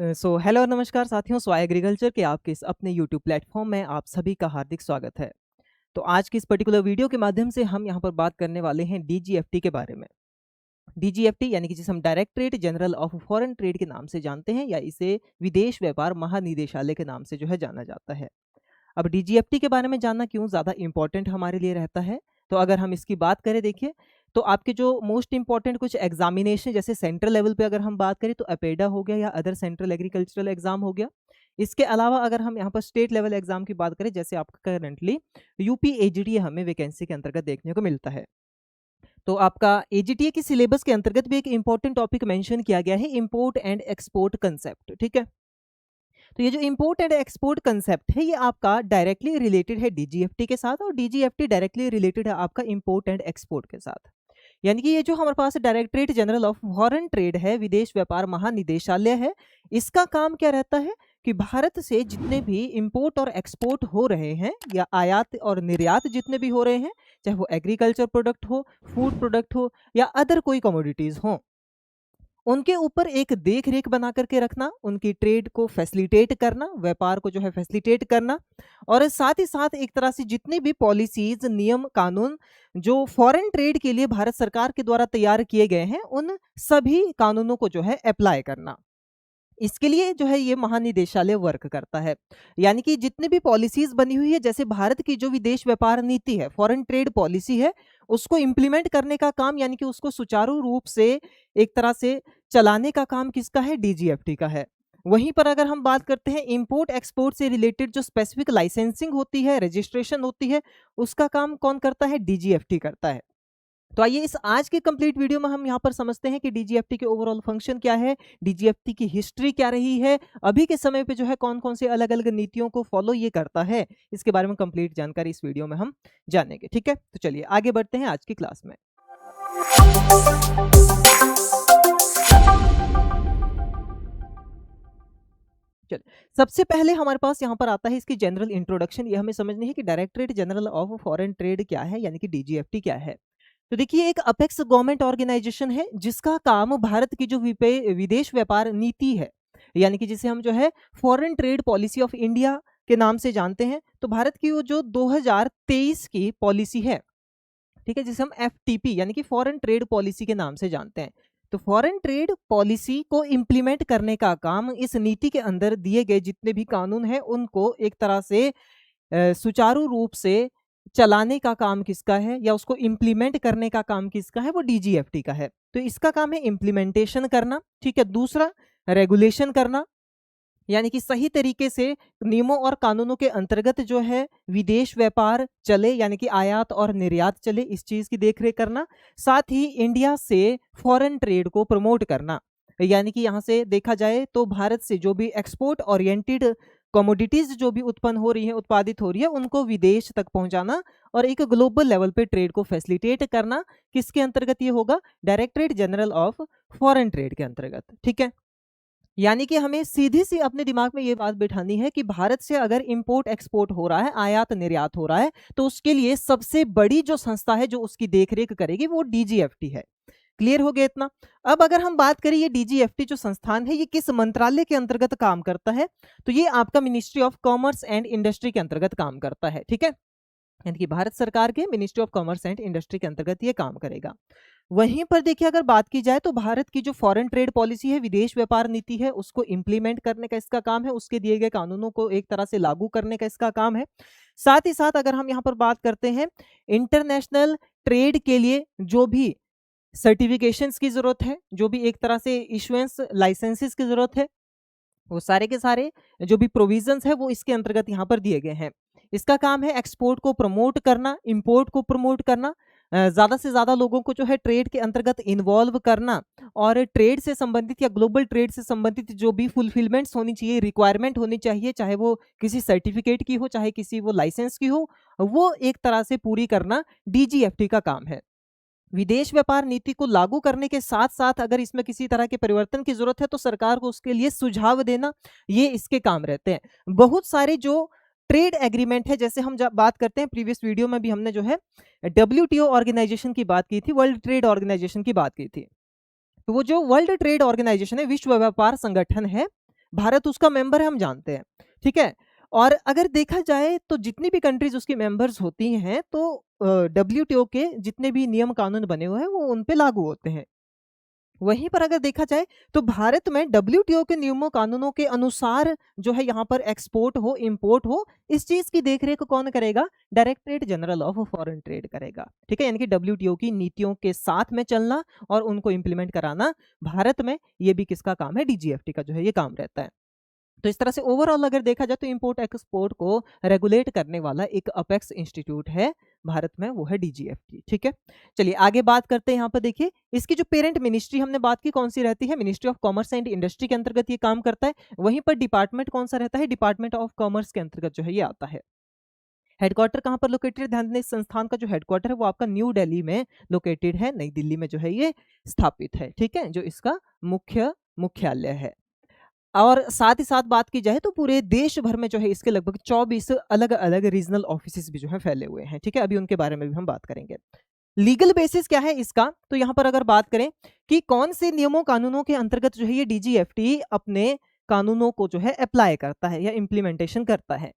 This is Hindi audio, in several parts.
हेलो नमस्कार साथियों, स्वाय एग्रीकल्चर के आपके इस अपने यूट्यूब प्लेटफॉर्म में आप सभी का हार्दिक स्वागत है। तो आज की इस पर्टिकुलर वीडियो के माध्यम से हम यहाँ पर बात करने वाले हैं डीजीएफटी के बारे में। डीजीएफटी यानी कि जिसे हम directorate general of foreign trade के नाम से जानते हैं, या इसे विदेश व्यापार महानिदेशालय के नाम से जो है जाना जाता है। अब डीजीएफटी के बारे में जानना क्यों ज़्यादा इंपॉर्टेंट हमारे लिए रहता है, तो अगर हम इसकी बात करें, देखिए, तो आपके जो मोस्ट इंपॉर्टेंट कुछ एग्जामिनेशन, जैसे सेंट्रल लेवल पे अगर हम बात करें तो अपेडा हो गया या अदर सेंट्रल एग्रीकल्चरल एग्जाम हो गया। इसके अलावा अगर हम यहाँ पर स्टेट लेवल एग्जाम की बात करें, जैसे आपका करंटली यूपी एजीडीए हमें वैकेंसी के अंतर्गत देखने को मिलता है। तो आपका एजीटीए की सिलेबस के अंतर्गत भी एक इंपॉर्टेंट टॉपिक मेंशन किया गया है, इंपोर्ट एंड एक्सपोर्ट कंसेप्ट। ठीक है, तो ये जो इंपोर्ट एंड एक्सपोर्ट कंसेप्ट है, ये आपका डायरेक्टली रिलेटेड है डीजीएफटी के साथ, और डीजीएफटी डायरेक्टली रिलेटेड है आपका इंपोर्ट एंड एक्सपोर्ट के साथ। यानी कि ये जो हमारे पास directorate general of foreign trade है, विदेश व्यापार महानिदेशालय है, इसका काम क्या रहता है कि भारत से जितने भी इंपोर्ट और एक्सपोर्ट हो रहे हैं, या आयात और निर्यात जितने भी हो रहे हैं, चाहे वो एग्रीकल्चर प्रोडक्ट हो, फूड प्रोडक्ट हो, या अदर कोई कमोडिटीज हो, उनके ऊपर एक देख रेख बना करके रखना, उनकी ट्रेड को फैसिलिटेट करना, व्यापार को जो है फैसिलिटेट करना, और साथ ही साथ एक तरह से जितने भी पॉलिसीज, नियम कानून जो फॉरेन ट्रेड के लिए भारत सरकार के द्वारा तैयार किए गए हैं, उन सभी कानूनों को जो है अप्लाई करना। इसके लिए जो है ये महानिदेशालय वर्क करता है। यानी कि जितने भी पॉलिसीज बनी हुई है, जैसे भारत की जो विदेश व्यापार नीति है, फॉरेन ट्रेड पॉलिसी है, उसको इंप्लीमेंट करने का काम, यानी कि उसको सुचारू रूप से एक तरह से चलाने का काम किसका है? डीजीएफटी का है। वहीं पर अगर हम बात करते हैं इंपोर्ट एक्सपोर्ट से रिलेटेड जो स्पेसिफिक लाइसेंसिंग होती है, रजिस्ट्रेशन होती है, उसका काम कौन करता है? डीजीएफटी करता है। तो आइए इस आज के कंप्लीट वीडियो में हम यहाँ पर समझते हैं कि डीजीएफटी के ओवरऑल फंक्शन क्या है, डीजीएफटी की हिस्ट्री क्या रही है, अभी के समय पे जो है कौन कौन से अलग अलग नीतियों को फॉलो ये करता है, इसके बारे में कंप्लीट जानकारी इस वीडियो में हम जानेंगे। ठीक है, तो चलिए आगे बढ़ते हैं आज की क्लास में। चलिए, सबसे पहले हमारे पास यहाँ पर आता है इसकी जनरल इंट्रोडक्शन। ये हमें समझनी है कि directorate general of foreign trade क्या है, यानी कि डीजीएफटी क्या है। तो देखिए, एक अपेक्स गवर्नमेंट ऑर्गेनाइजेशन है जिसका काम भारत की जो विदेश व्यापार नीति है, यानी कि जिसे हम जो है foreign trade policy of India के नाम से जानते हैं। तो भारत की वो जो 2023 की पॉलिसी है, ठीक है, जिसे हम एफटीपी यानी कि फॉरेन ट्रेड पॉलिसी के नाम से जानते हैं। तो फॉरेन ट्रेड पॉलिसी को इंप्लीमेंट करने का काम, इस नीति के अंदर दिए गए जितने भी कानून हैं उनको एक तरह से सुचारू रूप से चलाने का काम किसका है, या उसको इम्प्लीमेंट करने का काम किसका है? वो डीजीएफटी का है। तो इसका काम है इम्प्लीमेंटेशन करना। ठीक है, दूसरा रेगुलेशन करना, यानी कि सही तरीके से नियमों और कानूनों के अंतर्गत जो है विदेश व्यापार चले, यानी कि आयात और निर्यात चले, इस चीज की देखरेख करना। साथ ही इंडिया से फॉरेन ट्रेड को प्रमोट करना, यानी कि यहाँ से देखा जाए तो भारत से जो भी एक्सपोर्ट ओरिएंटेड कमोडिटीज जो भी उत्पन्न हो रही है, उत्पादित हो रही है, उनको विदेश तक पहुंचाना और एक ग्लोबल लेवल पे ट्रेड को फैसिलिटेट करना। किसके अंतर्गत ये होगा? Directorate general of foreign trade के अंतर्गत। ठीक है, यानी कि हमें सीधी सी अपने दिमाग में ये बात बिठानी है कि भारत से अगर इंपोर्ट एक्सपोर्ट हो रहा है, आयात निर्यात हो रहा है, तो उसके लिए सबसे बड़ी जो संस्था है जो उसकी देखरेख करेगी वो डीजीएफटी है। क्लियर हो गया इतना? अब अगर हम बात करें ये डीजीएफटी जो संस्थान है, ये किस मंत्रालय के अंतर्गत काम करता है, तो ये आपका ministry of commerce and industry के अंतर्गत काम करता है। ठीक है, यानी कि भारत सरकार के ministry of commerce and industry के अंतर्गत ये काम करेगा। वहीं पर देखिए, अगर बात की जाए तो भारत की जो फॉरेन ट्रेड पॉलिसी है, विदेश व्यापार नीति है, उसको इंप्लीमेंट करने का इसका काम है, उसके दिए गए कानूनों को एक तरह से लागू करने का इसका काम है। साथ ही साथ अगर हम यहाँ पर बात करते हैं इंटरनेशनल ट्रेड के लिए जो भी सर्टिफिकेशंस की जरूरत है, जो भी एक तरह से इशुएंस लाइसेंसेस की जरूरत है, वो सारे के सारे जो भी प्रोविजंस है वो इसके अंतर्गत यहाँ पर दिए गए हैं। इसका काम है एक्सपोर्ट को प्रमोट करना, इंपोर्ट को प्रमोट करना, ज़्यादा से ज़्यादा लोगों को जो है ट्रेड के अंतर्गत इन्वॉल्व करना, और ट्रेड से संबंधित या ग्लोबल ट्रेड से संबंधित जो भी फुलफिलमेंट्स होनी चाहिए, रिक्वायरमेंट होनी चाहिए, चाहे वो किसी सर्टिफिकेट की हो, चाहे किसी वो लाइसेंस की हो, वो एक तरह से पूरी करना डीजीएफटी का काम है। विदेश व्यापार नीति को लागू करने के साथ साथ अगर इसमें किसी तरह के परिवर्तन की जरूरत है तो सरकार को उसके लिए सुझाव देना, ये इसके काम रहते हैं। बहुत सारे जो ट्रेड एग्रीमेंट है, जैसे हम जब बात करते हैं, प्रीवियस वीडियो में भी हमने जो है डब्ल्यूटीओ ऑर्गेनाइजेशन की बात की थी, वर्ल्ड ट्रेड ऑर्गेनाइजेशन की बात की थी। तो वो जो वर्ल्ड ट्रेड ऑर्गेनाइजेशन है, विश्व व्यापार संगठन है, भारत उसका मेंबर है, हम जानते हैं, ठीक है। और अगर देखा जाए तो जितनी भी कंट्रीज उसकी मेंबर्स होती हैं तो डब्ल्यूटीओ के जितने भी नियम कानून बने हुए हैं वो उन पे लागू होते हैं। वहीं पर अगर देखा जाए तो भारत में डब्ल्यूटीओ के नियमों कानूनों के अनुसार जो है यहाँ पर एक्सपोर्ट हो इंपोर्ट हो, इस चीज की देखरेख कौन करेगा? Directorate general of foreign trade करेगा, ठीक है। यानी कि डब्ल्यूटीओ की नीतियों के साथ में चलना और उनको इंप्लीमेंट कराना भारत में, ये भी किसका काम है? डीजीएफटी का जो है ये काम रहता है। तो इस तरह से ओवरऑल अगर देखा जाए तो इंपोर्ट एक्सपोर्ट को रेगुलेट करने वाला एक अपेक्स इंस्टीट्यूट है भारत में, वो है डीजीएफटी, ठीक है। चलिए आगे बात करते हैं। यहाँ पर देखिए इसकी जो पेरेंट मिनिस्ट्री हमने बात की कौन सी रहती है? Ministry of commerce and industry के अंतर्गत ये काम करता है। वहीं पर डिपार्टमेंट कौन सा रहता है? डिपार्टमेंट ऑफ कॉमर्स के अंतर्गत जो है ये आता है। हेडक्वार्टर कहाँ पर लोकेटेड? ध्यान दें, इस संस्थान का जो हेडक्वार्टर है वो आपका न्यू दिल्ली में लोकेटेड है, नई दिल्ली में जो है ये स्थापित है, ठीक है, जो इसका मुख्यालय है। और साथ ही साथ बात की जाए तो पूरे देश भर में जो है इसके लगभग 24 अलग अलग रीजनल ऑफिसेस भी जो है फैले हुए हैं, ठीक है। अभी उनके बारे में भी हम बात करेंगे। लीगल बेसिस क्या है इसका? तो यहाँ पर अगर बात करें कि कौन से नियमों कानूनों के अंतर्गत जो है ये डीजीएफटी अपने कानूनों को जो है अप्लाई करता है या इम्प्लीमेंटेशन करता है,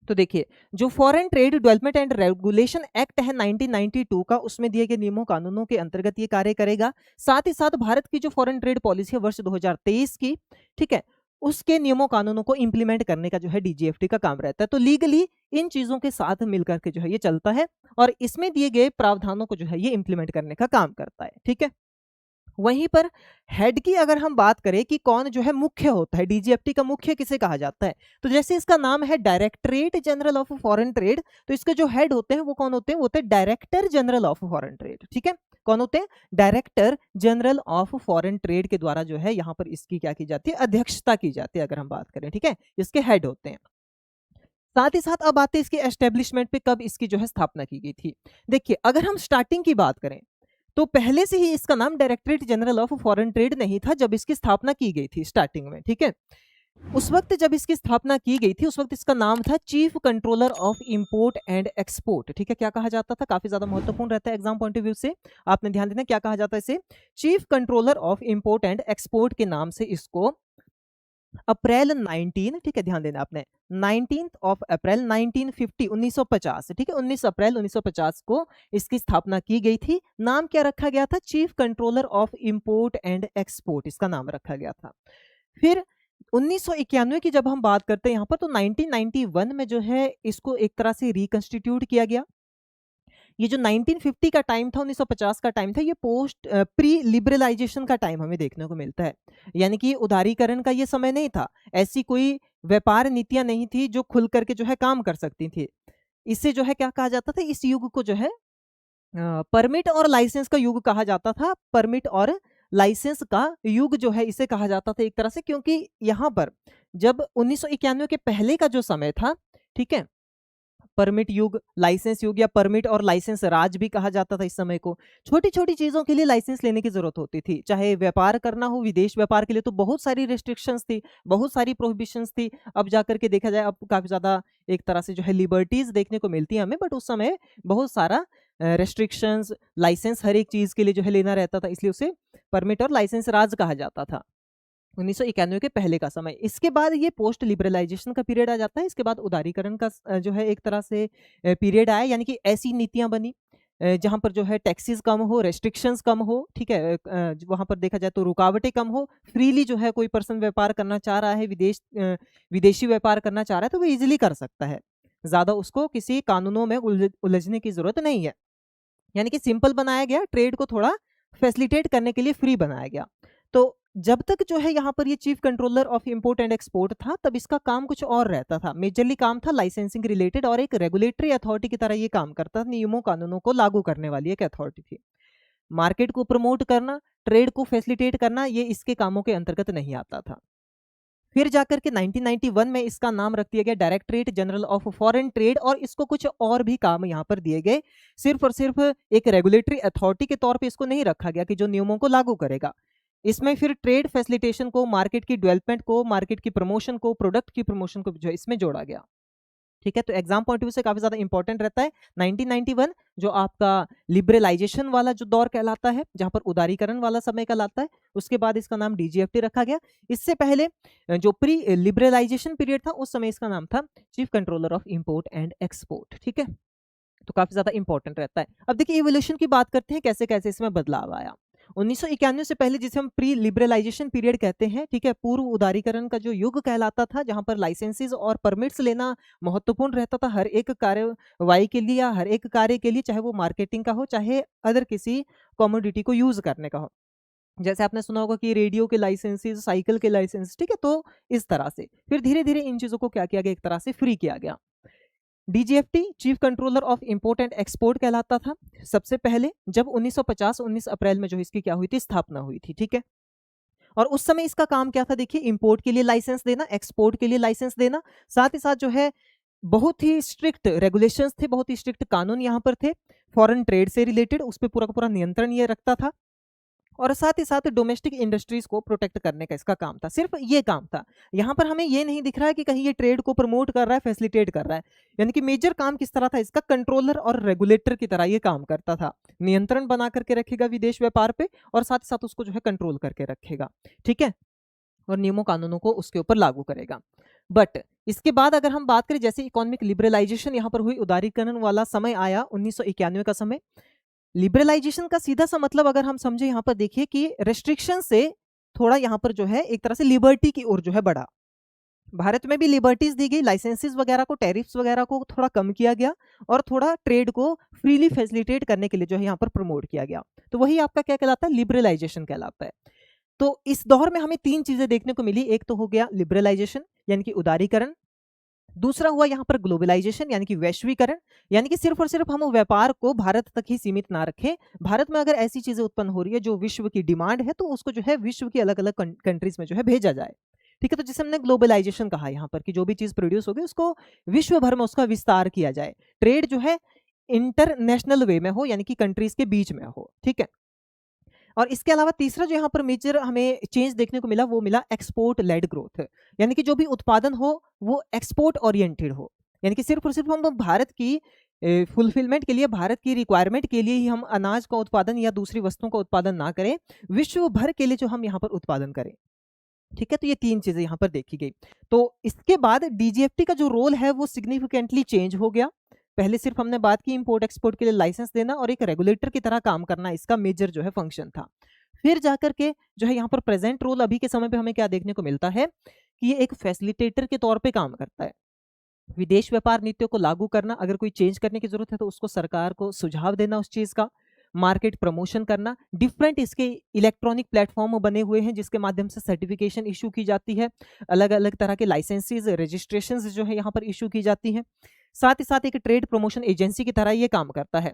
तो देखिए जो foreign trade development and regulation act है 1992 का, उसमें दिए गए नियमों कानूनों के अंतर्गत ये कार्य करेगा। साथ ही साथ भारत की जो फॉरेन ट्रेड पॉलिसी है वर्ष 2023 की, ठीक है, उसके नियमों कानूनों को इंप्लीमेंट करने का जो है डीजीएफटी का काम रहता है। तो लीगली इन चीजों के साथ मिलकर के जो है ये चलता है और इसमें दिए गए प्रावधानों को जो है ये इंप्लीमेंट करने का काम करता है, ठीक है। वहीं पर हेड की अगर हम बात करें कि कौन जो है मुख्य होता है, डीजीएफटी का मुख्य किसे कहा जाता है? तो जैसे इसका नाम है directorate general of foreign trade, तो इसके जो हेड होते हैं वो कौन होते हैं? वो होते हैं director general of foreign trade, ठीक है। कौन होते हैं? Director general of foreign trade के द्वारा जो है यहाँ पर इसकी क्या की जाती है? अध्यक्षता की जाती है, अगर हम बात करें, ठीक है। इसके हेड होते हैं। साथ ही साथ अब आते हैं इसके एस्टेब्लिशमेंट पे, कब इसकी जो है स्थापना की गई थी। देखिए अगर हम स्टार्टिंग की बात करें तो पहले से ही इसका नाम directorate general of foreign trade नहीं था जब इसकी स्थापना की गई थी स्टार्टिंग में, ठीक है। उस वक्त जब इसकी स्थापना की गई थी उस वक्त इसका नाम था chief controller of import and export, ठीक है। क्या कहा जाता था? काफी ज्यादा महत्वपूर्ण रहता है एग्जाम पॉइंट ऑफ व्यू से, आपने ध्यान देना क्या कहा जाता है इसे? Chief controller of import and export के नाम से इसको अप्रैल 19, ठीक है, ध्यान देना आपने, 19 ऑफ अप्रैल 1950 1950, ठीक है, 19 अप्रैल 1950 को इसकी स्थापना की गई थी। नाम क्या रखा गया था? Chief controller of import and export इसका नाम रखा गया था। फिर 1991 की जब हम बात करते हैं यहाँ पर, तो 1991 में जो है इसको एक तरह से रिकंस्टिट्यूट किया गया। ये जो 1950 का टाइम था, 1950 का टाइम था, ये पोस्ट प्री लिबरलाइजेशन का टाइम हमें देखने को मिलता है। यानी कि उदारीकरण का ये समय नहीं था, ऐसी कोई व्यापार नीतियां नहीं थी जो खुल करके जो है काम कर सकती थी। इससे जो है क्या कहा जाता था? इस युग को जो है परमिट और लाइसेंस का युग कहा जाता था। परमिट और लाइसेंस का युग जो है इसे कहा जाता था एक तरह से, क्योंकि यहाँ पर जब 1991 के पहले का जो समय था, ठीक है, परमिट युग, लाइसेंस युग या परमिट और लाइसेंस राज भी कहा जाता था इस समय को। छोटी छोटी चीजों के लिए लाइसेंस लेने की जरूरत होती थी, चाहे व्यापार करना हो, विदेश व्यापार के लिए तो बहुत सारी रेस्ट्रिक्शंस थी, बहुत सारी प्रोहिबिशंस थी। अब जाकर के देखा जाए अब काफी ज्यादा एक तरह से जो है लिबर्टीज देखने को मिलती है हमें, बट उस समय बहुत सारा रेस्ट्रिक्शंस, लाइसेंस हर एक चीज के लिए जो है लेना रहता था, इसलिए उसे परमिट और लाइसेंस राज कहा जाता था 1991 के पहले का समय। इसके बाद ये पोस्ट लिबरलाइजेशन का पीरियड आ जाता है। इसके बाद उदारीकरण का जो है एक तरह से पीरियड आया, यानी कि ऐसी नीतियां बनी जहां पर जो है टैक्सेस कम हो, रेस्ट्रिक्शंस कम हो, ठीक है, वहां पर देखा जाए तो रुकावटें कम हो, फ्रीली जो है कोई पर्सन व्यापार करना चाह रहा है, विदेशी व्यापार करना चाह रहा है तो वो इजिली कर सकता है, ज्यादा उसको किसी कानूनों में उलझने की जरूरत नहीं है। यानी कि सिंपल बनाया गया, ट्रेड को थोड़ा फैसिलिटेट करने के लिए फ्री बनाया गया। तो जब तक जो है यहाँ पर ये chief controller of import and export था तब इसका काम कुछ और रहता था। मेजरली काम था लाइसेंसिंग रिलेटेड और एक रेगुलेटरी अथॉरिटी की तरह ये काम करता था, नियमों कानूनों को लागू करने वाली एक अथॉरिटी थी। मार्केट को प्रमोट करना, ट्रेड को फैसिलिटेट करना, ये इसके कामों के अंतर्गत नहीं आता था। फिर जाकर के 1991 में इसका नाम रख दिया गया directorate general of foreign trade और इसको कुछ और भी काम यहाँ पर दिए गए। सिर्फ और सिर्फ एक रेगुलेटरी अथॉरिटी के तौर पे इसको नहीं रखा गया कि जो नियमों को लागू करेगा। इसमें फिर ट्रेड फैसिलिटेशन को, मार्केट की डेवलपमेंट को, मार्केट की प्रमोशन को, प्रोडक्ट की प्रमोशन को जो इसमें जोड़ा गया। ठीक है, तो एग्जाम पॉइंट ऑफ व्यू से काफी ज्यादा इंपॉर्टेंट रहता है। 1991 जो आपका लिबरलाइजेशन वाला जो दौर कहलाता है, जहां पर उदारीकरण वाला समय कहलाता है, उसके बाद इसका नाम डीजीएफटी रखा गया। इससे पहले जो प्री लिबरलाइजेशन पीरियड था, उस समय इसका नाम था chief controller of import and export. ठीक है, तो काफी ज्यादा इंपॉर्टेंट रहता है। अब देखिए इवोल्यूशन की बात करते हैं, कैसे कैसे इसमें बदलाव आया। 1991 से पहले जिसे हम प्री लिबरलाइजेशन पीरियड कहते हैं, ठीक है, पूर्व उदारीकरण का जो युग कहलाता था, जहां पर लाइसेंसेस और परमिट्स लेना महत्वपूर्ण रहता था हर एक कार्यवाही के लिए या हर एक कार्य के लिए, चाहे वो मार्केटिंग का हो चाहे अदर किसी कमोडिटी को यूज करने का हो। जैसे आपने सुना होगा कि रेडियो के लाइसेंसेस, साइकिल के लाइसेंस, ठीक है, तो इस तरह से फिर धीरे धीरे इन चीजों को क्या किया गया, एक तरह से फ्री किया गया। DGFT chief controller of import and export कहलाता था सबसे पहले, जब 1950 19 अप्रैल में जो इसकी क्या हुई थी, स्थापना हुई थी। ठीक है, और उस समय इसका काम क्या था, देखिए इंपोर्ट के लिए लाइसेंस देना, एक्सपोर्ट के लिए लाइसेंस देना, साथ ही साथ जो है बहुत ही स्ट्रिक्ट रेगुलेशंस थे, बहुत ही स्ट्रिक्ट कानून यहाँ पर थे, फॉरेन ट्रेड से रिलेटेड उस पर पूरा का पूरा नियंत्रण ये रखता था, और साथ ही साथ डोमेस्टिक इंडस्ट्रीज को प्रोटेक्ट करने का इसका काम था। सिर्फ ये काम था, यहाँ पर हमें ये नहीं दिख रहा है कि कहीं ये ट्रेड को प्रमोट कर रहा है, फैसिलिटेट कर रहा है। यानी कि मेजर काम किस तरह था इसका, कंट्रोलर और रेगुलेटर की तरह ये काम करता था। नियंत्रण बना करके रखेगा विदेश व्यापार पे, और साथ ही साथ उसको जो है कंट्रोल करके रखेगा। ठीक है, और नियमों कानूनों को उसके ऊपर लागू करेगा। बट इसके बाद अगर हम बात करें, जैसे इकोनॉमिक लिबरलाइजेशन यहाँ पर हुई, उदारीकरण वाला समय आया 1991 का समय। लिबरलाइजेशन का सीधा सा मतलब अगर हम समझे, यहाँ पर देखिए कि रेस्ट्रिक्शन से थोड़ा यहाँ पर जो है एक तरह से लिबर्टी की ओर जो है बढ़ा। भारत में भी लिबर्टीज दी गई, लाइसेंसेस वगैरह को, टैरिफ्स वगैरह को थोड़ा कम किया गया, और थोड़ा ट्रेड को फ्रीली फैसिलिटेट करने के लिए जो है यहाँ पर प्रमोट किया गया। तो वही आपका क्या कहलाता है, लिबरलाइजेशन कहलाता है। तो इस दौर में हमें तीन चीजें देखने को मिली। एक तो हो गया लिबरलाइजेशन यानी कि उदारीकरण, दूसरा हुआ यहाँ पर ग्लोबलाइजेशन यानी कि वैश्वीकरण, यानी कि सिर्फ और सिर्फ हम व्यापार को भारत तक ही सीमित ना रखें। भारत में अगर ऐसी चीजें उत्पन्न हो रही है जो विश्व की डिमांड है, तो उसको जो है विश्व की अलग अलग कंट्रीज में जो है भेजा जाए। ठीक है, तो जिसे हमने ग्लोबलाइजेशन कहा यहाँ पर, कि जो भी चीज प्रोड्यूस होगी उसको विश्व भर में उसका विस्तार किया जाए, ट्रेड जो है इंटरनेशनल वे में हो, यानी कि कंट्रीज के बीच में हो। ठीक है, और इसके अलावा तीसरा जो यहाँ पर मेजर हमें चेंज देखने को मिला, वो मिला एक्सपोर्ट लेड ग्रोथ, यानी कि जो भी उत्पादन हो वो एक्सपोर्ट ओरिएंटेड हो। यानी कि सिर्फ और सिर्फ हम भारत की फुलफिलमेंट के लिए, भारत की रिक्वायरमेंट के लिए ही हम अनाज का उत्पादन या दूसरी वस्तुओं का उत्पादन ना करें, विश्व भर के लिए जो हम यहाँ पर उत्पादन करें। ठीक है, तो ये तीन चीजें यहाँ पर देखी गई। तो इसके बाद डीजीएफटी का जो रोल है वो सिग्निफिकेंटली चेंज हो गया। पहले सिर्फ हमने बात की इंपोर्ट एक्सपोर्ट के लिए लाइसेंस देना और एक रेगुलेटर की तरह काम करना, इसका मेजर जो है फंक्शन था। फिर जाकर के जो है यहाँ पर प्रेजेंट रोल अभी के समय पे हमें क्या देखने को मिलता है, कि ये एक फैसिलिटेटर के तौर पे काम करता है। विदेश व्यापार नीतियों को लागू करना, अगर कोई चेंज करने की जरूरत है तो उसको सरकार को सुझाव देना उस चीज का, मार्केट प्रमोशन करना, डिफरेंट इसके इलेक्ट्रॉनिक प्लेटफॉर्म बने हुए हैं जिसके माध्यम से सर्टिफिकेशन इशू की जाती है, अलग अलग तरह के लाइसेंसेज, रजिस्ट्रेशंस जो है यहाँ पर इशू की जाती हैं। साथ ही साथ एक ट्रेड प्रमोशन एजेंसी की तरह ये काम करता है।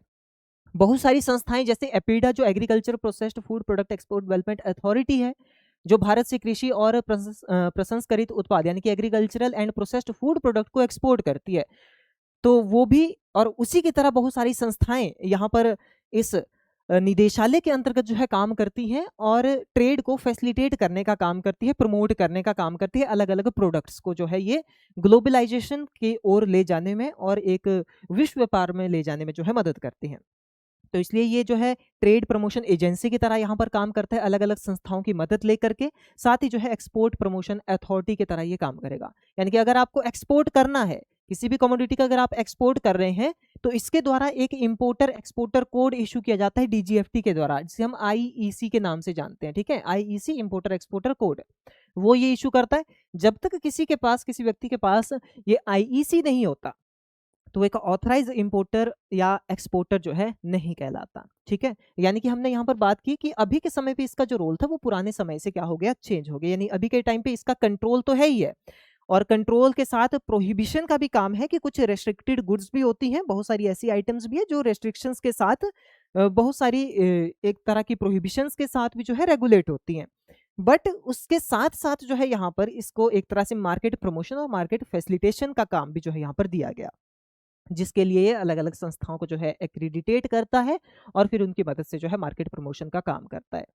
बहुत सारी संस्थाएं जैसे एपीडा जो agriculture processed food product export development authority है, जो भारत से कृषि और प्रसंस्करित उत्पाद यानी कि agricultural and processed food product को एक्सपोर्ट करती है, तो वो भी, और उसी की तरह बहुत सारी संस्थाएं यहाँ पर इस निदेशालय के अंतर्गत जो है काम करती हैं और ट्रेड को फैसिलिटेट करने का काम करती है, प्रमोट करने का काम करती है, अलग अलग प्रोडक्ट्स को जो है ये ग्लोबलाइजेशन की ओर ले जाने में और एक विश्व व्यापार में ले जाने में जो है मदद करती हैं। तो इसलिए ये जो है ट्रेड प्रमोशन एजेंसी की तरह यहाँ पर काम करता है, अलग अलग संस्थाओं की मदद लेकर के, साथ ही जो है एक्सपोर्ट प्रमोशन अथॉरिटी की तरह ये काम करेगा। यानी कि अगर आपको एक्सपोर्ट करना है किसी भी कमोडिटी का, अगर आप एक्सपोर्ट कर रहे हैं तो इसके द्वारा एक इंपोर्टर एक्सपोर्टर कोड इशू किया जाता है डीजीएफटी के द्वारा, जिसे हम आईईसी के नाम से जानते हैं। ठीक है, आईईसी इंपोर्टर एक्सपोर्टर कोड, वो ये इशू करता है। जब तक किसी के पास, किसी व्यक्ति के पास ये आईईसी नहीं होता, तो एक ऑथराइज इंपोर्टर या एक्सपोर्टर जो है नहीं कहलाता। ठीक है, यानी कि हमने यहाँ पर बात की कि अभी के समय पे इसका जो रोल था वो पुराने समय से क्या हो गया, चेंज हो गया। यानी अभी के टाइम पे इसका कंट्रोल तो है ही है, और कंट्रोल के साथ प्रोहिबिशन का भी काम है, कि कुछ रेस्ट्रिक्टेड गुड्स भी होती हैं, बहुत सारी ऐसी आइटम्स भी है जो रेस्ट्रिक्शंस के साथ, बहुत सारी एक तरह की प्रोहिबिशंस के साथ भी जो है रेगुलेट होती हैं। बट उसके साथ साथ जो है यहाँ पर इसको एक तरह से मार्केट प्रमोशन और मार्केट फैसिलिटेशन का काम भी जो है यहाँ पर दिया गया, जिसके लिए ये अलग अलग संस्थाओं को जो है एक्रीडिटेट करता है और फिर उनकी मदद से जो है मार्केट प्रमोशन का काम करता है।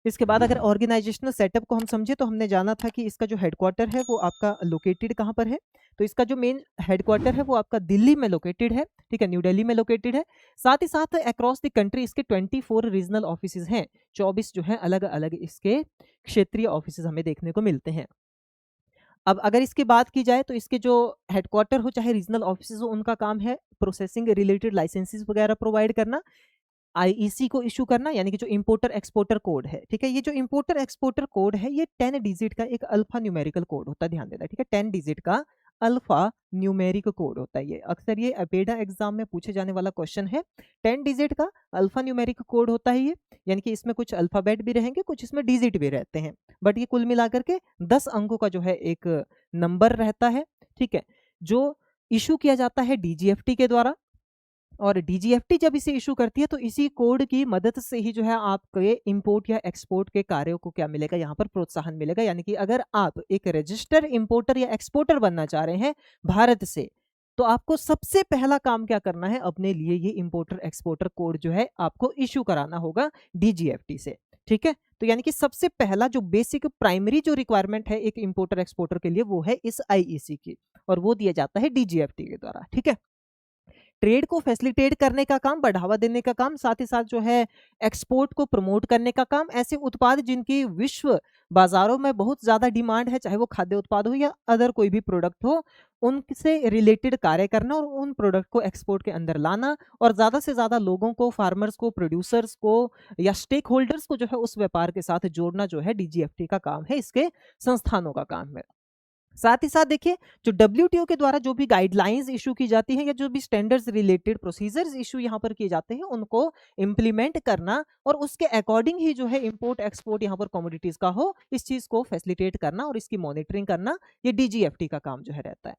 इसके बाद अगर ऑर्गेनाइजेशनल सेटअप को हम समझे तो हमने जाना था कि इसका जो हेडक्वार्टर है वो आपका लोकेटेड कहाँ पर है। तो इसका जो मेन हेडक्वार्टर है वो आपका दिल्ली में लोकेटेड है, ठीक है, न्यू दिल्ली में लोकेटेड है। साथ ही साथ अक्रॉस द कंट्री इसके 24 रीजनल ऑफिसेज हैं, 24 जो है अलग अलग इसके क्षेत्रीय ऑफिसेज हमें देखने को मिलते हैं। अब अगर इसकी बात की जाए तो इसके जो हेडक्वार्टर हो चाहे रीजनल ऑफिसेज हो, उनका काम है प्रोसेसिंग रिलेटेड लाइसेंसेस वगैरह प्रोवाइड करना, आईईसी को इशू करना, यानी कि जो इंपोर्टर एक्सपोर्टर कोड है, ठीक है। ये जो इंपोर्टर एक्सपोर्टर कोड है ये 10 डिजिट का एक अल्फा न्यूमेरिकल कोड होता है, ध्यान देना, ठीक है। 10 डिजिट का अल्फा न्यूमेरिक कोड होता है। ये अक्सर ये अपेडा एग्जाम में पूछे जाने वाला क्वेश्चन है। 10 डिजिट का अल्फा न्यूमेरिक कोड होता है ये, यानी कि इसमें कुछ अल्फाबेट भी रहेंगे, कुछ इसमें डिजिट भी रहते हैं, बट ये कुल मिलाकर के 10 अंकों का जो है एक नंबर रहता है, ठीक है, जो इशू किया जाता है डीजीएफटी के द्वारा। और डीजीएफटी जब इसे इशू करती है तो इसी कोड की मदद से ही जो है आपके इंपोर्ट या एक्सपोर्ट के कार्यों को क्या मिलेगा, यहाँ पर प्रोत्साहन मिलेगा। यानी कि अगर आप एक रजिस्टर इंपोर्टर या एक्सपोर्टर बनना चाह रहे हैं भारत से, तो आपको सबसे पहला काम क्या करना है, अपने लिए ये इंपोर्टर एक्सपोर्टर कोड जो है आपको इशू कराना होगा डीजीएफटी से, ठीक है। तो यानी कि सबसे पहला जो बेसिक प्राइमरी जो रिक्वायरमेंट है एक इंपोर्टर एक्सपोर्टर के लिए वो है इस आईईसी की, और वो दिया जाता है डीजीएफटी के द्वारा, ठीक है। ट्रेड को फैसिलिटेट करने का काम, बढ़ावा देने का काम, साथ ही साथ जो है एक्सपोर्ट को प्रमोट करने का काम, ऐसे उत्पाद जिनकी विश्व बाजारों में बहुत ज्यादा डिमांड है, चाहे वो खाद्य उत्पाद हो या अदर कोई भी प्रोडक्ट हो, उनसे रिलेटेड कार्य करना और उन प्रोडक्ट को एक्सपोर्ट के अंदर लाना, और ज्यादा से ज्यादा लोगों को, फार्मर्स को, प्रोड्यूसर्स को या स्टेक होल्डर्स को जो है उस व्यापार के साथ जोड़ना जो है डीजीएफटी का काम है, इसके संस्थानों का काम है। साथ ही साथ देखिए, जो डब्ल्यूटीओ के द्वारा जो भी गाइडलाइंस इशू की जाती हैं या जो भी स्टैंडर्ड्स रिलेटेड प्रोसीजर्स इशू यहाँ पर किए जाते हैं, उनको इम्प्लीमेंट करना और उसके अकॉर्डिंग ही जो है इंपोर्ट एक्सपोर्ट यहाँ पर कमोडिटीज का हो, इस चीज को फैसिलिटेट करना और इसकी मॉनिटरिंग करना, ये डीजीएफटी का काम जो है रहता है।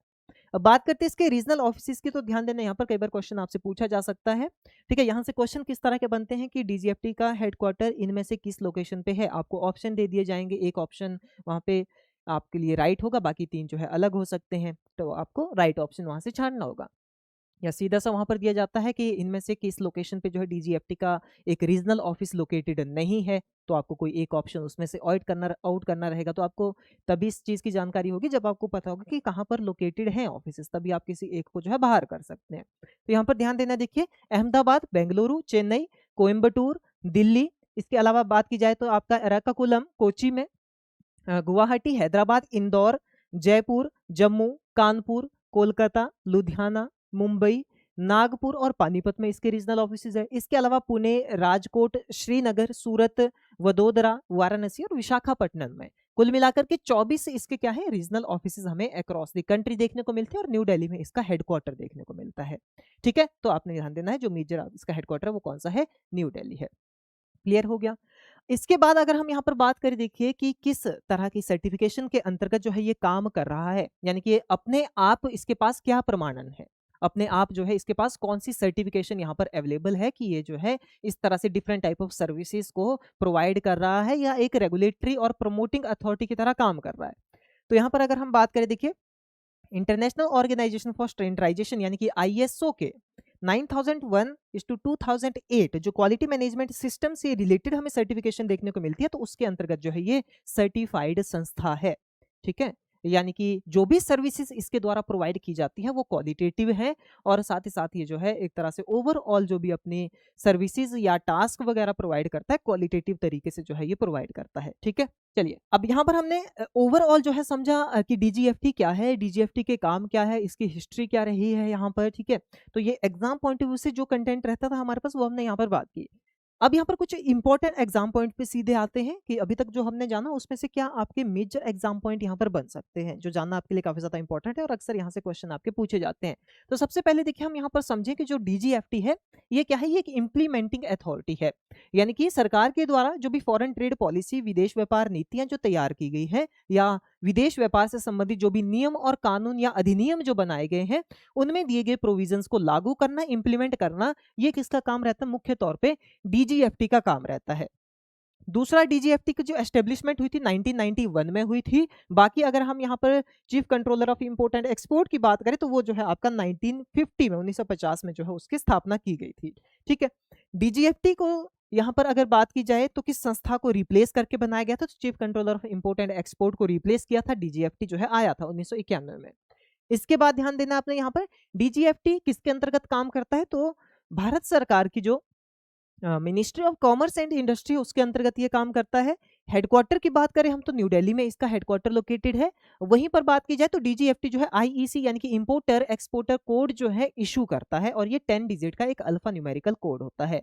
अब बात करते हैं इसके रीजनल ऑफिस की, तो ध्यान देना, यहाँ पर कई बार क्वेश्चन आपसे पूछा जा सकता है, ठीक है। यहाँ से क्वेश्चन किस तरह के बनते हैं कि डीजीएफटी का हेडक्वार्टर इनमें से किस लोकेशन पे है, आपको ऑप्शन दे दिए जाएंगे, एक ऑप्शन वहाँ पे आपके लिए राइट होगा, बाकी 3 जो है अलग हो सकते हैं, तो आपको राइट ऑप्शन वहां से छानना होगा। या सीधा सा वहां पर दिया जाता है कि इनमें से किस लोकेशन पे जो है डीजीएफटी का एक रीजनल ऑफिस लोकेटेड नहीं है, तो आपको कोई एक ऑप्शन उसमें से आउट करना रहेगा। तो आपको तभी इस चीज की जानकारी होगी जब आपको पता होगा कि कहाँ पर लोकेटेड है ऑफिस, तभी आप किसी एक को जो है बाहर कर सकते हैं। तो यहाँ पर ध्यान देना, देखिए अहमदाबाद, बेंगलुरु, चेन्नई, कोयम्बटूर, दिल्ली, इसके अलावा बात की जाए तो आपका एराकाकुलम कोची में, गुवाहाटी, हैदराबाद, इंदौर, जयपुर, जम्मू, कानपुर, कोलकाता, लुधियाना, मुंबई, नागपुर और पानीपत में इसके रीजनल ऑफिसेज है। इसके अलावा पुणे, राजकोट, श्रीनगर, सूरत, वडोदरा, वाराणसी और विशाखापट्टनम में कुल मिलाकर के 24 इसके क्या है रीजनल ऑफिसेज हमें अक्रॉस द कंट्री देखने को मिलते हैं, और न्यू दिल्ली में इसका हेडक्वार्टर देखने को मिलता है, ठीक है। तो आपने ध्यान देना है जो मेजर इसका हेडक्वार्टर है वो कौन सा है, न्यू दिल्ली है। क्लियर हो गया। इसके बाद अगर हम यहाँ पर बात करें, देखिए कि किस तरह की सर्टिफिकेशन के अंतर्गत जो है ये काम कर रहा है, यानी कि अपने आप इसके पास क्या प्रमाणन है, अपने आप जो है इसके पास कौन सी सर्टिफिकेशन यहाँ पर अवेलेबल है कि ये जो है इस तरह से डिफरेंट टाइप ऑफ सर्विसेज को प्रोवाइड कर रहा है या एक रेगुलेटरी और प्रमोटिंग अथॉरिटी की तरह काम कर रहा है। तो यहाँ पर अगर हम बात करें, देखिए इंटरनेशनल ऑर्गेनाइजेशन फॉर स्टैंडर्डाइजेशन यानी कि आईएसओ के 9001 इस टू 2008 जो क्वालिटी मैनेजमेंट सिस्टम से रिलेटेड हमें सर्टिफिकेशन देखने को मिलती है, तो उसके अंतर्गत जो है ये सर्टिफाइड संस्था है, ठीक है। यानी कि जो भी सर्विसेज इसके द्वारा प्रोवाइड की जाती है वो क्वालिटेटिव है, और साथ ही साथ ये जो है एक तरह से ओवरऑल जो भी अपनी सर्विसेज या टास्क वगैरह प्रोवाइड करता है क्वालिटेटिव तरीके से जो है ये प्रोवाइड करता है, ठीक है। चलिए, अब यहाँ पर हमने ओवरऑल जो है समझा कि डीजीएफटी क्या है, डीजीएफटी के काम क्या है, इसकी हिस्ट्री क्या रही है यहाँ पर, ठीक है। तो ये एग्जाम पॉइंट ऑफ व्यू से जो कंटेंट रहता था हमारे पास वो हमने यहाँ पर बात की। अब यहाँ पर कुछ इंपॉर्टेंट एग्जाम पॉइंट पे सीधे आते हैं कि अभी तक जो हमने जाना उसमें से क्या आपके मेजर एग्जाम पॉइंट यहाँ पर बन सकते हैं, जो जानना आपके लिए काफी ज्यादा इंपॉर्टेंट है और अक्सर यहाँ से क्वेश्चन आपके पूछे जाते हैं। तो सबसे पहले देखिए हम यहाँ पर समझें कि जो डीजीएफटी है ये क्या है, ये एक इम्प्लीमेंटिंग अथॉरिटी है, यानी कि सरकार के द्वारा जो भी फॉरेन ट्रेड पॉलिसी, विदेश व्यापार नीतियां जो तैयार की गई है या विदेश व्यापार से संबंधित जो भी नियम और कानून या अधिनियम जो बनाए गए हैं, उनमें दिए गए प्रोविजंस को लागू करना, इंप्लीमेंट करना, ये किसका काम रहता है, मुख्य तौर पे डीजीएफटी का काम रहता है। दूसरा, डीजीएफटी की जो एस्टेब्लिशमेंट हुई थी 1991 में हुई थी। बाकी अगर हम यहाँ पर chief controller of import and export की बात करें तो वो जो है आपका 1950 में 1950 में जो है उसकी स्थापना की गई थी, ठीक है। डीजीएफटी को यहाँ पर अगर बात की जाए तो किस संस्था को रिप्लेस करके बनाया गया था, तो chief controller of import and export को रिप्लेस किया था, डीजीएफटी जो है आया था 1991 में। इसके बाद ध्यान देना आपने यहाँ पर डीजीएफटी किसके अंतर्गत काम करता है, तो भारत सरकार की जो ministry of commerce and industry उसके अंतर्गत ये काम करता है। हेडक्वार्टर की बात करें हम तो न्यू दिल्ली में इसका हेडक्वार्टर लोकेटेड है। वहीं पर बात की जाए तो डीजीएफटी जो है आईईसी यानी कि इंपोर्टर एक्सपोर्टर कोड जो है इशू करता है, और ये 10 डिजिट का एक अल्फा न्यूमेरिकल कोड होता है।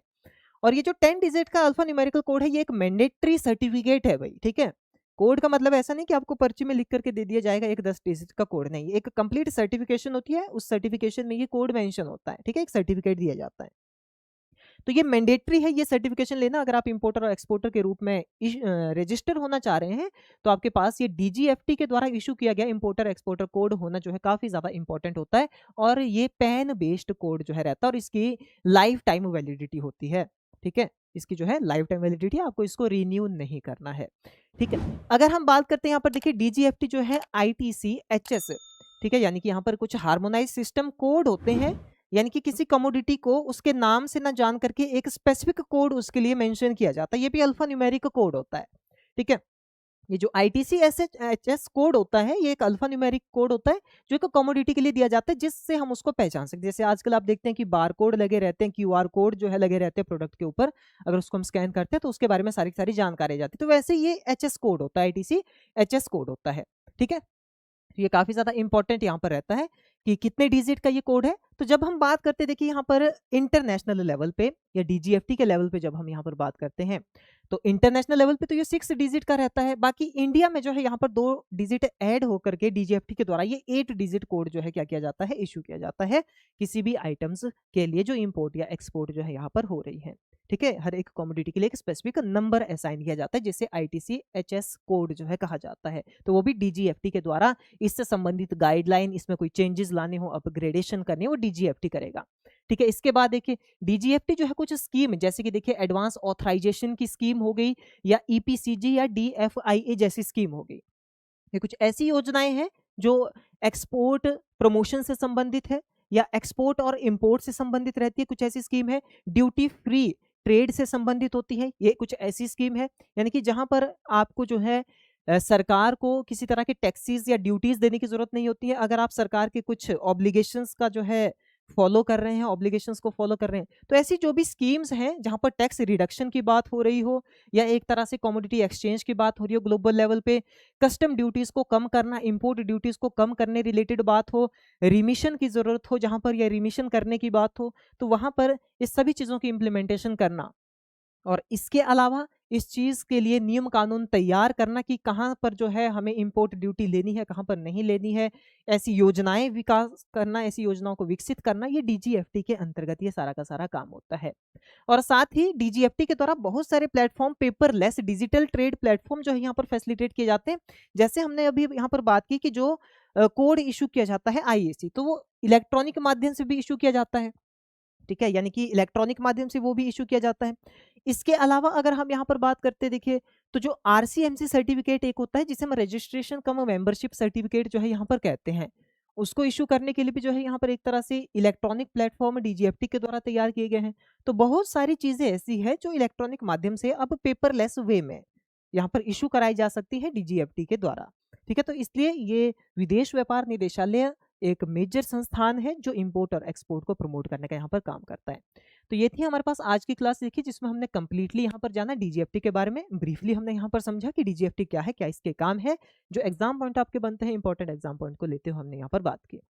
और ये जो 10 डिजिट का अल्फा न्यूमेरिकल कोड है ये एक मैंडेटरी सर्टिफिकेट है भाई, ठीक है। कोड का मतलब ऐसा नहीं कि आपको पर्ची में लिख करके दे दिया जाएगा एक 10 डिजिट का कोड, नहीं, एक कंप्लीट सर्टिफिकेशन होती है, उस सर्टिफिकेशन में ये कोड मेंशन होता है, ठीक है, एक सर्टिफिकेट दिया जाता है। तो ये मैंडेटरी है ये सर्टिफिकेशन लेना, अगर आप इंपोर्टर और एक्सपोर्टर के रूप में रजिस्टर होना चाह रहे हैं तो आपके पास ये डीजीएफटी के द्वारा इशू किया गया इंपोर्टर एक्सपोर्टर कोड होना जो है काफी ज्यादा इंपॉर्टेंट होता है। और ये पैन बेस्ड कोड जो है रहता है और इसकी लाइफ टाइम वैलिडिटी होती है, ठीक है। इसकी जो है लाइफ टाइम वैलिडिटी, आपको इसको रिन्यू नहीं करना है, ठीक है। अगर हम बात करते हैं यहाँ पर देखिए डीजीएफटी जो है आईटीसीएचएस, ठीक है, यानी कि यहाँ पर कुछ हार्मोनाइज सिस्टम कोड होते हैं, यानी कि किसी कमोडिटी को उसके नाम से ना जान करके एक स्पेसिफिक कोड उसके लिए मेंशन किया जाता है, ये भी अल्फा न्यूमेरिक कोड होता है, ठीक है। ये जो आईटीसीएचएस कोड होता है ये एक अल्फा न्यूमेरिक कोड होता है जो एक कमोडिटी के लिए दिया जाता है जिससे हम उसको पहचान सकते हैं। जैसे आजकल आप देखते हैं कि बार कोड लगे रहते हैं, क्यूआर कोड जो है लगे रहते हैं प्रोडक्ट के ऊपर, अगर उसको हम स्कैन करते हैं तो उसके बारे में सारी सारी जानकारी आ जाती है। तो वैसे ये एचएस कोड होता है, आईटीसीएचएस कोड होता है, ठीक है। ये काफी ज्यादा इंपॉर्टेंट यहाँ पर रहता है कि कितने डिजिट का ये कोड है। तो जब हम बात करते हैं देखिए यहाँ पर इंटरनेशनल लेवल पे या डीजीएफटी के लेवल पे जब हम यहाँ पर बात करते हैं तो इंटरनेशनल लेवल पे तो ये 6 डिजिट का रहता है, बाकी इंडिया में जो है यहाँ पर 2 डिजिट ऐड होकर के डीजीएफटी के द्वारा ये 8 डिजिट कोड जो है क्या किया जाता है, इशू किया जाता है किसी भी आइटम्स के लिए जो इंपोर्ट या एक्सपोर्ट जो है यहाँ पर हो रही है, ठीक है। हर एक कमोडिटी के लिए एक स्पेसिफिक नंबर असाइन किया जाता है जिसे आईटीसीएचएस कोड जो है कहा जाता है। तो वो भी डीजीएफटी के द्वारा इससे संबंधित गाइडलाइन, इसमें कोई चेंजेस लाने हो, अपग्रेडेशन करने हो, वो डीजीएफटी करेगा, ठीक है। इसके बाद देखिए डीजीएफटी जो है कुछ स्कीम जैसे कि देखिए एडवांस ऑथराइजेशन की स्कीम हो गई या ईपीसीजी या डीएफआईए जैसी स्कीम हो गई, ये कुछ ऐसी योजनाएं हैं जो एक्सपोर्ट प्रमोशन से संबंधित है या एक्सपोर्ट और इंपोर्ट से संबंधित रहती है। कुछ ऐसी स्कीम है ड्यूटी फ्री ट्रेड से संबंधित होती है, ये कुछ ऐसी स्कीम है यानी कि जहां पर आपको जो है सरकार को किसी तरह के टैक्सेस या ड्यूटीज देने की जरूरत नहीं होती है। अगर आप सरकार के कुछ ऑब्लिगेशंस का जो है फॉलो कर रहे हैं, ऑब्लिगेशंस को फॉलो कर रहे हैं, तो ऐसी जो भी स्कीम्स हैं जहां पर टैक्स रिडक्शन की बात हो रही हो या एक तरह से कमोडिटी एक्सचेंज की बात हो रही हो ग्लोबल लेवल पे, कस्टम ड्यूटीज को कम करना, इंपोर्ट ड्यूटीज को कम करने रिलेटेड बात हो, रिमिशन की जरूरत हो जहां पर यह रिमिशन करने की बात हो, तो वहां पर इस सभी चीजों की इंप्लीमेंटेशन करना और इसके अलावा इस चीज के लिए नियम कानून तैयार करना कि कहाँ पर जो है हमें इंपोर्ट ड्यूटी लेनी है, कहाँ पर नहीं लेनी है, ऐसी योजनाएं विकास करना, ऐसी योजनाओं को विकसित करना, ये डीजीएफटी के अंतर्गत ये सारा का सारा काम होता है। और साथ ही डीजीएफटी के द्वारा बहुत सारे platform paperless digital trade platform जो है यहाँ पर फैसिलिटेट किए जाते हैं। जैसे हमने अभी यहाँ पर बात की कि जो कोड इशू किया जाता है आईएसी, तो वो इलेक्ट्रॉनिक माध्यम से भी इशू किया जाता है, ठीक है, यानी कि इलेक्ट्रॉनिक माध्यम से वो भी इशू किया जाता है। इसके अलावा अगर हम यहाँ पर बात करते देखिए तो जो आरसीएमसी सर्टिफिकेट एक होता है जिसे हम रजिस्ट्रेशन कम मेंबरशिप सर्टिफिकेट जो है यहाँ पर कहते हैं, उसको इशू करने के लिए भी जो है यहाँ पर एक तरह से इलेक्ट्रॉनिक प्लेटफॉर्म डीजीएफटी के द्वारा तैयार किए गए हैं। तो बहुत सारी चीजें ऐसी है जो इलेक्ट्रॉनिक माध्यम से अब पेपरलेस वे में यहाँ पर इशू कराई जा सकती है डीजीएफटी के द्वारा, ठीक है। तो इसलिए ये विदेश व्यापार निदेशालय एक मेजर संस्थान है जो इंपोर्ट और एक्सपोर्ट को प्रमोट करने का यहाँ पर काम करता है। तो ये थी हमारे पास आज की क्लास देखी जिसमें हमने कंप्लीटली यहाँ पर जाना डीजीएफटी के बारे में, ब्रीफली हमने यहाँ पर समझा कि डीजीएफटी क्या है, क्या इसके काम है, जो एग्जाम पॉइंट आपके बनते हैं, इंपॉर्टेंट एग्जाम पॉइंट को लेते हुए हमने यहाँ पर बात की।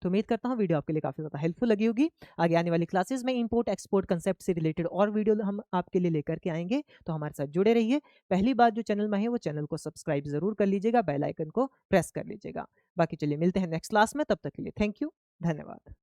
तो उम्मीद करता हूँ वीडियो आपके लिए काफी ज्यादा हेल्पफुल लगी होगी। आगे आने वाली क्लासेस में इंपोर्ट एक्सपोर्ट कंसेप्ट से रिलेटेड और वीडियो हम आपके लिए लेकर के आएंगे, तो हमारे साथ जुड़े रहिए। पहली बात जो चैनल में है वो चैनल को सब्सक्राइब जरूर कर लीजिएगा, बेल आइकन को प्रेस कर लीजिएगा। बाकी चलिए मिलते हैं नेक्स्ट क्लास में, तब तक के लिए थैंक यू, धन्यवाद।